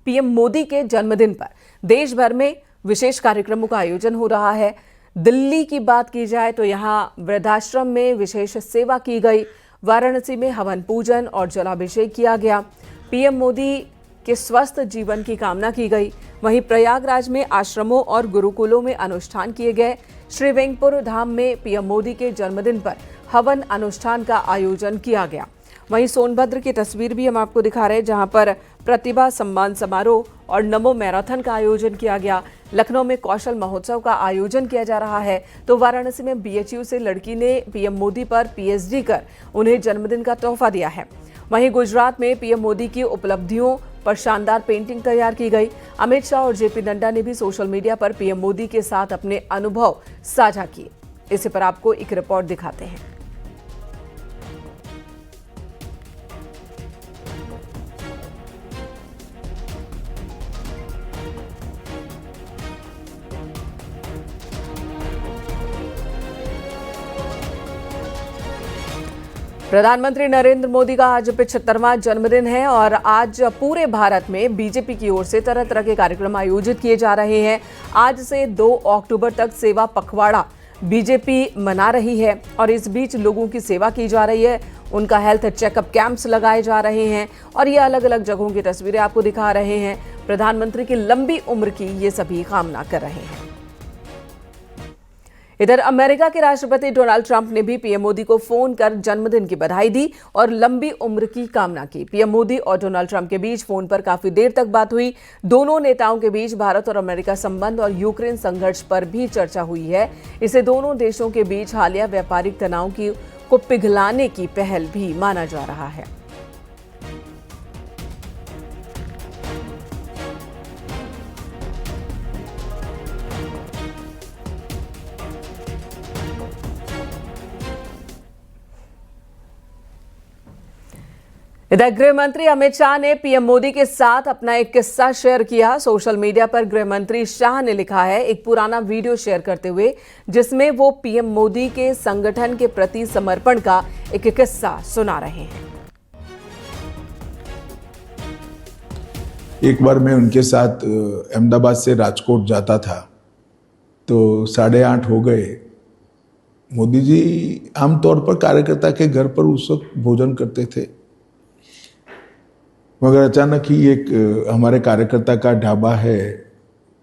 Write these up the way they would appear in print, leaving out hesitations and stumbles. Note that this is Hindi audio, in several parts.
पीएम मोदी के जन्मदिन पर देश भर में विशेष कार्यक्रमों का आयोजन हो रहा है। दिल्ली की बात की जाए तो यहाँ वृद्धाश्रम में विशेष सेवा की गई। वाराणसी में हवन पूजन और जलाभिषेक किया गया। पीएम मोदी के स्वस्थ जीवन की कामना की गई। वहीं प्रयागराज में आश्रमों और गुरुकुलों में अनुष्ठान किए गए। श्री वेंकपुर धाम में पीएम मोदी के जन्मदिन पर हवन अनुष्ठान का आयोजन किया गया। वहीं सोनभद्र की तस्वीर भी हम आपको दिखा रहे हैं, जहां पर प्रतिभा सम्मान समारोह और नमो मैराथन का आयोजन किया गया। लखनऊ में कौशल महोत्सव का आयोजन किया जा रहा है, तो वाराणसी में बीएचयू से लड़की ने पीएम मोदी पर पीएचडी कर उन्हें जन्मदिन का तोहफा दिया है। वहीं गुजरात में पीएम मोदी की उपलब्धियों पर शानदार पेंटिंग तैयार की गई। अमित शाह और जेपी नड्डा ने भी सोशल मीडिया पर पीएम मोदी के साथ अपने अनुभव साझा किए। इसी पर आपको एक रिपोर्ट दिखाते हैं। प्रधानमंत्री नरेंद्र मोदी का आज 75वां जन्मदिन है और आज पूरे भारत में बीजेपी की ओर से तरह तरह के कार्यक्रम आयोजित किए जा रहे हैं। आज से 2 अक्टूबर तक सेवा पखवाड़ा बीजेपी मना रही है और इस बीच लोगों की सेवा की जा रही है। उनका हेल्थ चेकअप कैंप्स लगाए जा रहे हैं और ये अलग अलग जगहों की तस्वीरें आपको दिखा रहे हैं। प्रधानमंत्री की लंबी उम्र की ये सभी कामना कर रहे हैं। इधर अमेरिका के राष्ट्रपति डोनाल्ड ट्रंप ने भी पीएम मोदी को फोन कर जन्मदिन की बधाई दी और लंबी उम्र की कामना की। पीएम मोदी और डोनाल्ड ट्रंप के बीच फोन पर काफी देर तक बात हुई। दोनों नेताओं के बीच भारत और अमेरिका संबंध और यूक्रेन संघर्ष पर भी चर्चा हुई है। इसे दोनों देशों के बीच हालिया व्यापारिक तनाव को पिघलाने की पहल भी माना जा रहा है। इधर गृह मंत्री अमित शाह ने पीएम मोदी के साथ अपना एक किस्सा शेयर किया। सोशल मीडिया पर गृह मंत्री शाह ने लिखा है एक पुराना वीडियो शेयर करते हुए, जिसमें वो पीएम मोदी के संगठन के प्रति समर्पण का एक किस्सा सुना रहे हैं। एक बार मैं उनके साथ अहमदाबाद से राजकोट जाता था, तो 8:30 हो गए। मोदी जी आमतौर पर कार्यकर्ता के घर पर उस वक्त भोजन करते थे, मगर अचानक ही एक हमारे कार्यकर्ता का ढाबा है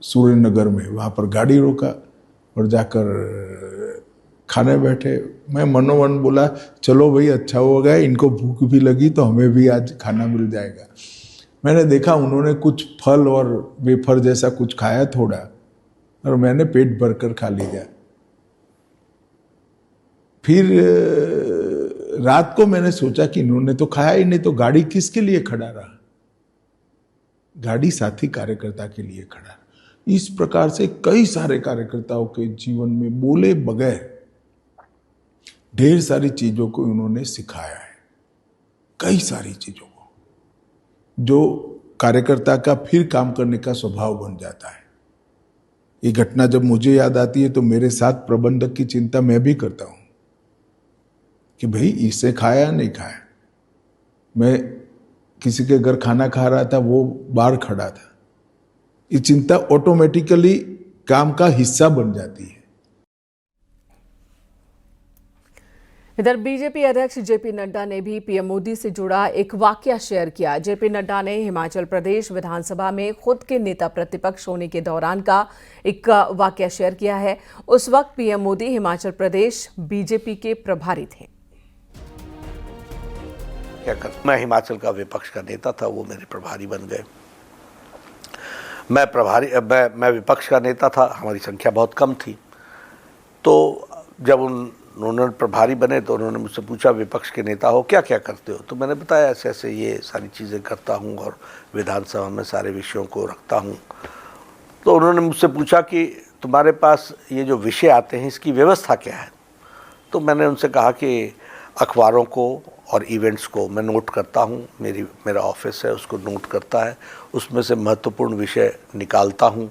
सूर्य नगर में, वहाँ पर गाड़ी रोका और जाकर खाने बैठे। मैं मनोमन बोला चलो भाई अच्छा हो गया, इनको भूख भी लगी तो हमें भी आज खाना मिल जाएगा। मैंने देखा उन्होंने कुछ फल और वेफर जैसा कुछ खाया थोड़ा, और मैंने पेट भरकर खा लिया। फिर रात को मैंने सोचा कि इन्होंने तो खाया ही नहीं, तो गाड़ी किसके लिए खड़ा रहा? गाड़ी साथी कार्यकर्ता के लिए खड़ा रहा। इस प्रकार से कई सारे कार्यकर्ताओं के जीवन में बोले बगैर ढेर सारी चीजों को उन्होंने सिखाया है, कई सारी चीजों को, जो कार्यकर्ता का फिर काम करने का स्वभाव बन जाता है। ये घटना जब मुझे याद आती है तो मेरे साथ प्रबंधक की चिंता मैं भी करता हूं कि भाई इससे खाया नहीं खाया। मैं किसी के घर खाना खा रहा था, वो बाहर खड़ा था। ये चिंता ऑटोमेटिकली काम का हिस्सा बन जाती है। इधर बीजेपी अध्यक्ष जेपी नड्डा ने भी पीएम मोदी से जुड़ा एक वाकया शेयर किया। जेपी नड्डा ने हिमाचल प्रदेश विधानसभा में खुद के नेता प्रतिपक्ष होने के दौरान का एक वाकया शेयर किया है। उस वक्त पीएम मोदी हिमाचल प्रदेश बीजेपी के प्रभारी थे। मैं हिमाचल का विपक्ष का नेता था, वो मेरे प्रभारी बन गए। मैं विपक्ष का नेता था, हमारी संख्या बहुत कम थी। तो जब उन्होंने प्रभारी बने तो उन्होंने मुझसे पूछा विपक्ष के नेता हो, क्या क्या करते हो? तो मैंने बताया ऐसे ऐसे ये सारी चीज़ें करता हूँ और विधानसभा में सारे विषयों को रखता हूँ। तो उन्होंने मुझसे पूछा कि तुम्हारे पास ये जो विषय आते हैं इसकी व्यवस्था क्या है? तो मैंने उनसे कहा कि अखबारों को और इवेंट्स को मैं नोट करता हूँ, मेरा ऑफिस है उसको नोट करता है, उसमें से महत्वपूर्ण विषय निकालता हूँ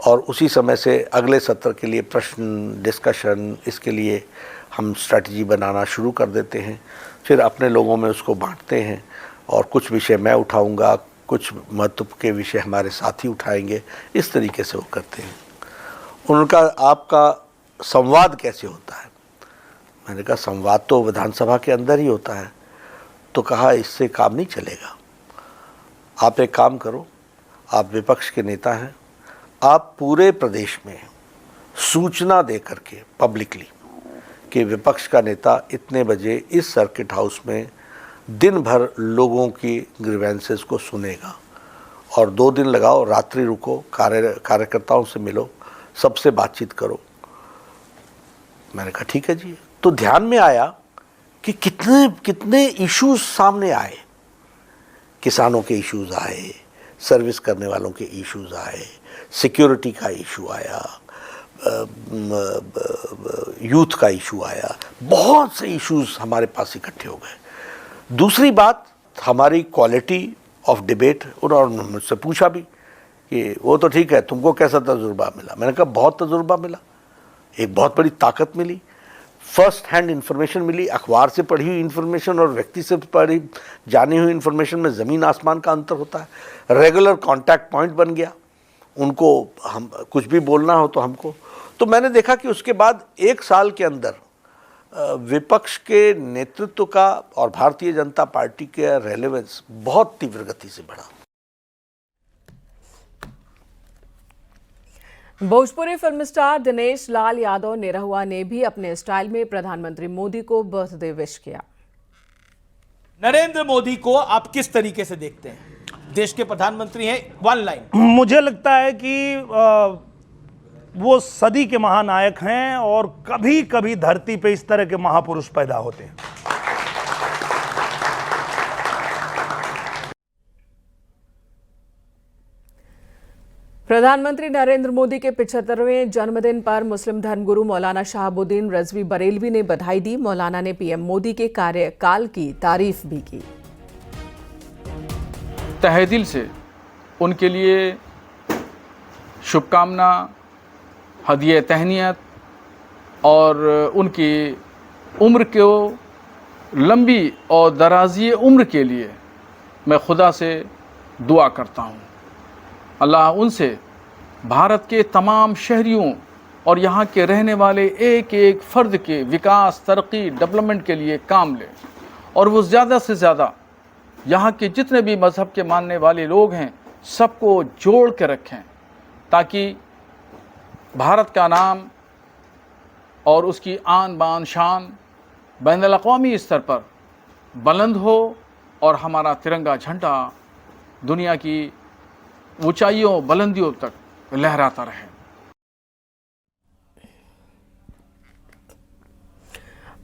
और उसी समय से अगले सत्र के लिए प्रश्न डिस्कशन, इसके लिए हम स्ट्रैटेजी बनाना शुरू कर देते हैं। फिर अपने लोगों में उसको बांटते हैं और कुछ विषय मैं उठाऊंगा, कुछ महत्व के विषय हमारे साथी उठाएंगे, इस तरीके से वो करते हैं। उनका आपका संवाद कैसे होता है? मैंने कहा संवाद तो विधानसभा के अंदर ही होता है। तो कहा इससे काम नहीं चलेगा, आप एक काम करो, आप विपक्ष के नेता हैं, आप पूरे प्रदेश में सूचना दे करके पब्लिकली कि विपक्ष का नेता इतने बजे इस सर्किट हाउस में दिन भर लोगों की ग्रीवेंसेस को सुनेगा, और 2 दिन लगाओ, रात्रि रुको, कार्यकर्ताओं से मिलो, सबसे बातचीत करो। मैंने कहा ठीक है जी। तो ध्यान में आया कि कितने कितने इश्यूज सामने आए, किसानों के इश्यूज आए, सर्विस करने वालों के इश्यूज आए, सिक्योरिटी का इशू आया, यूथ का इशू आया, बहुत से इश्यूज हमारे पास इकट्ठे हो गए। दूसरी बात, हमारी क्वालिटी ऑफ डिबेट, उन्होंने मुझसे पूछा भी कि वो तो ठीक है, तुमको कैसा तजुर्बा मिला? मैंने कहा बहुत तजुर्बा मिला, एक बहुत बड़ी ताकत मिली, फर्स्ट हैंड इन्फॉर्मेशन मिली, अखबार से पढ़ी हुई इन्फॉर्मेशन और व्यक्ति से पढ़ी जानी हुई इन्फॉर्मेशन में ज़मीन आसमान का अंतर होता है। रेगुलर कांटेक्ट पॉइंट बन गया, उनको हम कुछ भी बोलना हो तो हमको। तो मैंने देखा कि उसके बाद 1 साल के अंदर विपक्ष के नेतृत्व का और भारतीय जनता पार्टी के रेलेवेंस बहुत तीव्र गति से बढ़ा। भोजपुरी फिल्म स्टार दिनेश लाल यादव निरहुआ ने भी अपने स्टाइल में प्रधानमंत्री मोदी को बर्थडे विश किया। नरेंद्र मोदी को आप किस तरीके से देखते हैं? देश के प्रधानमंत्री हैं, 1 लाइन। मुझे लगता है कि वो सदी के महानायक हैं और कभी कभी धरती पे इस तरह के महापुरुष पैदा होते हैं। प्रधानमंत्री नरेंद्र मोदी के 75वें जन्मदिन पर मुस्लिम धर्मगुरु मौलाना शहाबुद्दीन रजवी बरेलवी ने बधाई दी। मौलाना ने पीएम मोदी के कार्यकाल की तारीफ भी की। तहे दिल से उनके लिए शुभकामना, हदिया तहनीयत और उनकी उम्र को लंबी और दराज़ी उम्र के लिए मैं खुदा से दुआ करता हूँ। अल्लाह उनसे भारत के तमाम शहरियों और यहाँ के रहने वाले एक एक फ़र्द के विकास, तरक्की, डेवलपमेंट के लिए काम ले, और वो ज़्यादा से ज़्यादा यहाँ के जितने भी मज़हब के मानने वाले लोग हैं सबको जोड़ के रखें, ताकि भारत का नाम और उसकी आन बान शान बैनुल अक़वामी स्तर पर बुलंद हो और हमारा तिरंगा झंडा दुनिया की ऊंचाइयों बुलंदियों तक लहराता रहे।